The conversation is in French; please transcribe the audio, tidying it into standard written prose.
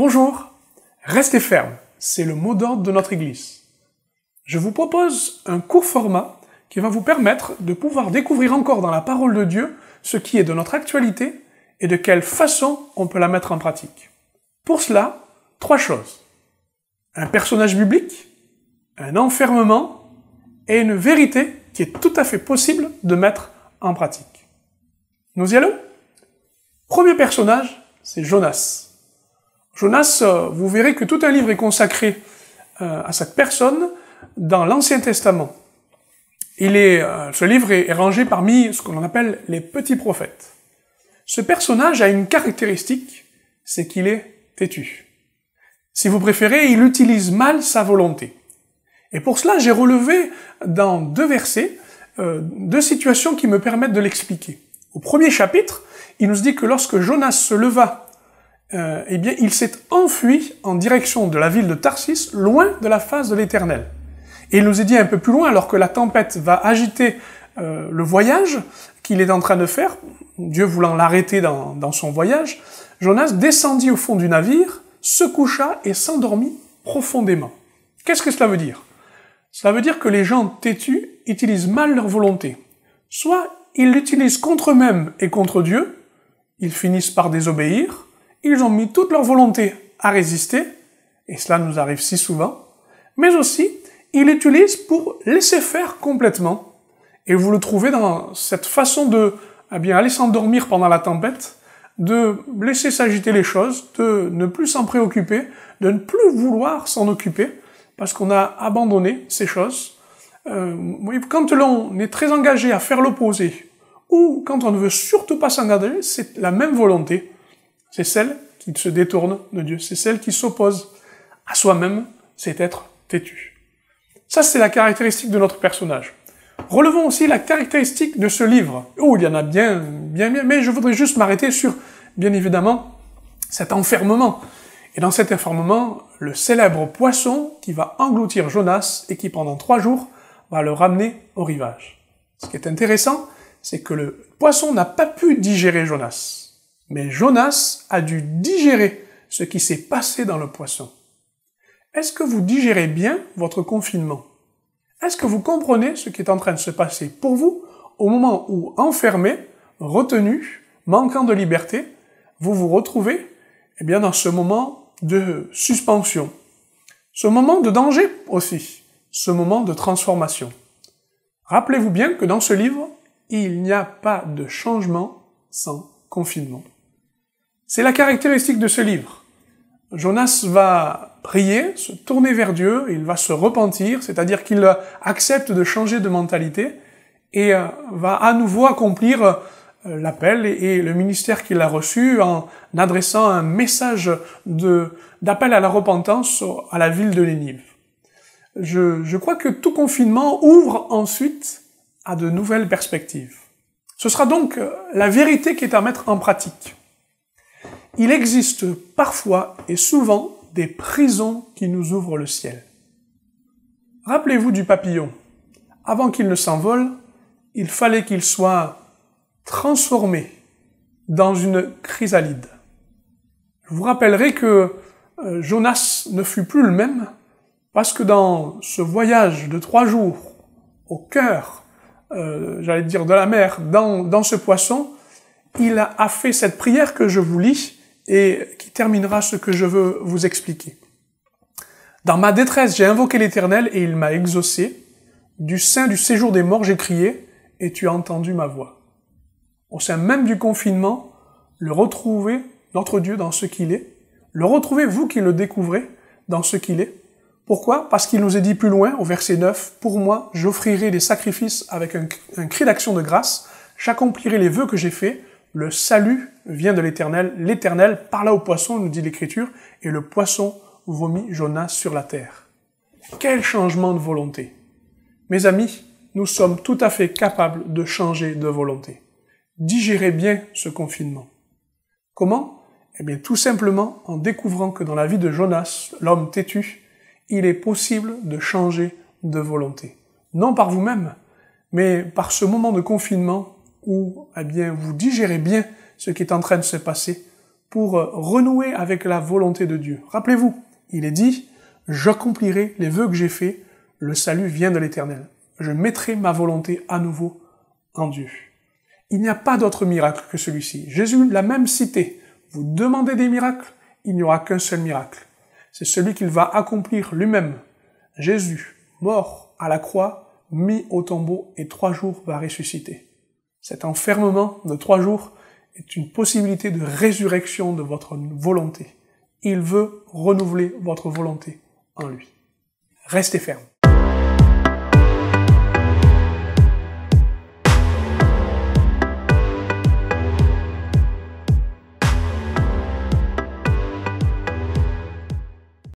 Bonjour, restez ferme, c'est le mot d'ordre de notre Église. Je vous propose un court format qui va vous permettre de pouvoir découvrir encore dans la parole de Dieu ce qui est de notre actualité et de quelle façon on peut la mettre en pratique. Pour cela, 3 choses. Un personnage biblique, un enfermement et une vérité qui est tout à fait possible de mettre en pratique. Nous y allons ? Premier personnage, c'est Jonas. Jonas, vous verrez que tout un livre est consacré à cette personne dans l'Ancien Testament. Ce livre est rangé parmi ce qu'on appelle les petits prophètes. Ce personnage a une caractéristique, c'est qu'il est têtu. Si vous préférez, il utilise mal sa volonté. Et pour cela, j'ai relevé dans 2 versets, 2 situations qui me permettent de l'expliquer. Au premier chapitre, il nous dit que lorsque Jonas se leva, il s'est enfui en direction de la ville de Tarsis, loin de la face de l'Éternel. Et il nous est dit un peu plus loin, alors que la tempête va agiter le voyage qu'il est en train de faire, Dieu voulant l'arrêter dans son voyage, Jonas descendit au fond du navire, se coucha et s'endormit profondément. Qu'est-ce que cela veut dire ? Cela veut dire que les gens têtus utilisent mal leur volonté. Soit ils l'utilisent contre eux-mêmes et contre Dieu, ils finissent par désobéir, ils ont mis toute leur volonté à résister, et cela nous arrive si souvent, mais aussi, ils l'utilisent pour laisser faire complètement. Et vous le trouvez dans cette façon de aller s'endormir pendant la tempête, de laisser s'agiter les choses, de ne plus s'en préoccuper, de ne plus vouloir s'en occuper, parce qu'on a abandonné ces choses. Quand l'on est très engagé à faire l'opposé, ou quand on ne veut surtout pas s'engager, c'est la même volonté. C'est celle qui se détourne de Dieu, c'est celle qui s'oppose à soi-même, c'est être têtu. Ça, c'est la caractéristique de notre personnage. Relevons aussi la caractéristique de ce livre. Oh, il y en a bien, mais je voudrais juste m'arrêter sur, bien évidemment, cet enfermement. Et dans cet enfermement, le célèbre poisson qui va engloutir Jonas et qui, pendant 3 jours, va le ramener au rivage. Ce qui est intéressant, c'est que le poisson n'a pas pu digérer Jonas. Mais Jonas a dû digérer ce qui s'est passé dans le poisson. Est-ce que vous digérez bien votre confinement ? Est-ce que vous comprenez ce qui est en train de se passer pour vous au moment où, enfermé, retenu, manquant de liberté, vous vous retrouvez dans ce moment de suspension, ce moment de danger aussi, ce moment de transformation. Rappelez-vous bien que dans ce livre, il n'y a pas de changement sans confinement. C'est la caractéristique de ce livre. Jonas va prier, se tourner vers Dieu, il va se repentir, c'est-à-dire qu'il accepte de changer de mentalité et va à nouveau accomplir l'appel et le ministère qu'il a reçu en adressant un message d'appel à la repentance à la ville de Nénive. Je crois que tout confinement ouvre ensuite à de nouvelles perspectives. Ce sera donc la vérité qui est à mettre en pratique. Il existe parfois et souvent des prisons qui nous ouvrent le ciel. Rappelez-vous du papillon. Avant qu'il ne s'envole, il fallait qu'il soit transformé dans une chrysalide. Je vous rappellerai que Jonas ne fut plus le même parce que dans ce voyage de 3 jours au cœur, de la mer, dans ce poisson, il a fait cette prière que je vous lis et qui terminera ce que je veux vous expliquer. Dans ma détresse, j'ai invoqué l'Éternel et il m'a exaucé. Du sein du séjour des morts, j'ai crié et tu as entendu ma voix. Au sein même du confinement, le retrouver, notre Dieu, dans ce qu'il est. Le retrouver, vous qui le découvrez, dans ce qu'il est. Pourquoi ? Parce qu'il nous est dit plus loin, au verset 9, « Pour moi, j'offrirai des sacrifices avec un cri d'action de grâce. J'accomplirai les vœux que j'ai faits. Le salut vient de l'Éternel. L'Éternel parla au poisson, nous dit l'Écriture, et le poisson vomit Jonas sur la terre. » Quel changement de volonté ! Mes amis, nous sommes tout à fait capables de changer de volonté. Digérez bien ce confinement. Comment ? Tout simplement en découvrant que dans la vie de Jonas, l'homme têtu, il est possible de changer de volonté. Non par vous-même, mais par ce moment de confinement où vous digérez bien ce qui est en train de se passer pour renouer avec la volonté de Dieu. Rappelez-vous, il est dit, « J'accomplirai les vœux que j'ai faits, le salut vient de l'Éternel. Je mettrai ma volonté à nouveau en Dieu. » Il n'y a pas d'autre miracle que celui-ci. Jésus l'a même cité. Vous demandez des miracles, il n'y aura qu'un seul miracle. C'est celui qu'il va accomplir lui-même. Jésus, mort à la croix, mis au tombeau et 3 jours va ressusciter. Cet enfermement de 3 jours est une possibilité de résurrection de votre volonté. Il veut renouveler votre volonté en lui. Restez ferme.